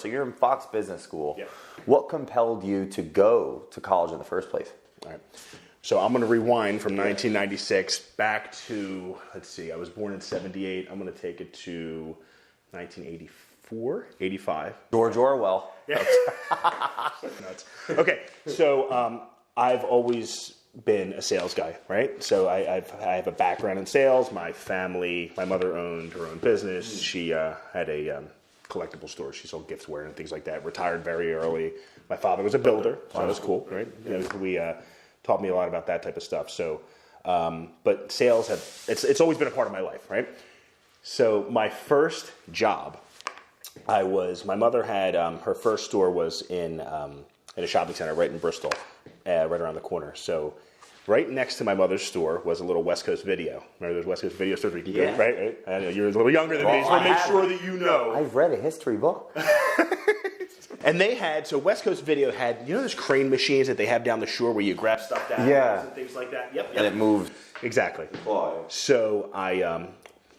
So you're in Fox Business School. Yeah. What compelled you to go to college in the first place? All right. So I'm going to rewind from 1996 back to, let's see, I was born in 78. I'm going to take it to 1984, 85. George Orwell. Yeah. Nuts. Okay, so I've always been a sales guy, right? So I have a background in sales. My family, my mother owned her own business. She had a collectible store. She sold giftware and things like that. Retired very early. My father was a builder, so that was cool, right? You know, we taught me a lot about that type of stuff. So, but sales it's always been a part of my life, right? So my first job, my mother had her first store was in a shopping center right in Bristol, right around the corner. So right next to my mother's store was a little West Coast Video. Remember those West Coast Video stores where you can go, right? I know you're a little younger than me, so I make sure that you know. I've read a history book. And they had, so West Coast Video had, you know those crane machines that they have down the shore where you grab stuff down and things like that? Yep. And it moved. Exactly. Oh. So I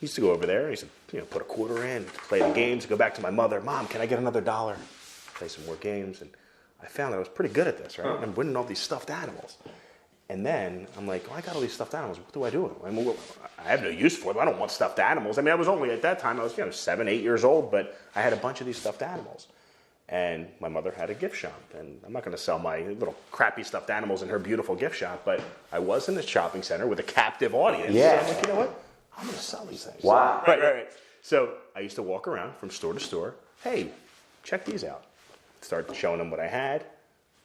used to go over there. I used to put a quarter in, play the games, go back to my mother. Mom, can I get another $1? Play some more games. And I found that I was pretty good at this, right? I'm winning all these stuffed animals. And then I'm like, I got all these stuffed animals. What do I do with them? I mean, I have no use for them. I don't want stuffed animals. I mean, I was only, at that time, I was 7, 8 years old, but I had a bunch of these stuffed animals. And my mother had a gift shop. And I'm not going to sell my little crappy stuffed animals in her beautiful gift shop, but I was in the shopping center with a captive audience. Yeah. So I'm like, you know what? I'm going to sell these things. Wow. Right. So I used to walk around from store to store. Hey, check these out. Start showing them what I had.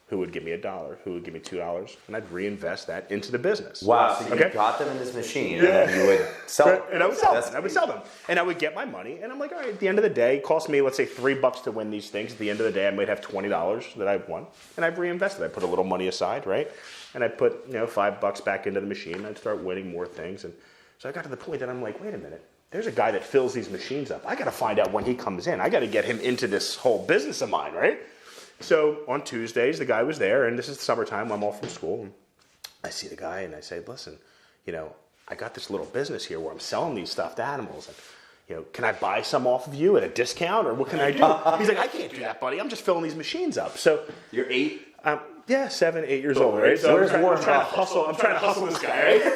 Who would give me $1? Who would give me $2? And I'd reinvest that into the business. Wow. So you got them in this machine, and then you would sell them. And I would sell them. And I would get my money. And I'm like, all right, at the end of the day, it cost me, let's say, $3 to win these things. At the end of the day, I might have $20 that I've won. And I've reinvested. I put a little money aside, right? And I put, $5 back into the machine. And I'd start winning more things. And so I got to the point that I'm like, wait a minute. There's a guy that fills these machines up. I got to find out when he comes in. I got to get him into this whole business of mine, right? So on Tuesdays, the guy was there, and this is the summertime. I'm off from school. And I see the guy, and I say, listen, I got this little business here where I'm selling these stuffed animals. And, can I buy some off of you at a discount, or what can I do? He's like, I can't do that, buddy. I'm just filling these machines up. So you're 8? Yeah, 7, 8 years old, right? So I'm trying to hustle this guy, right?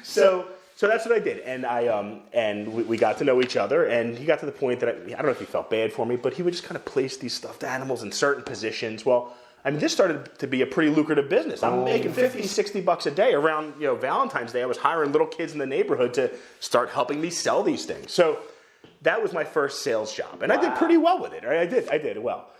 So that's what I did, and we got to know each other, and he got to the point that I don't know if he felt bad for me, but he would just kind of place these stuffed animals in certain positions. Well, I mean, this started to be a pretty lucrative business. I'm making $50, $60 a day. Around Valentine's Day, I was hiring little kids in the neighborhood to start helping me sell these things. So that was my first sales job, and I did pretty well with it. Right? I did well.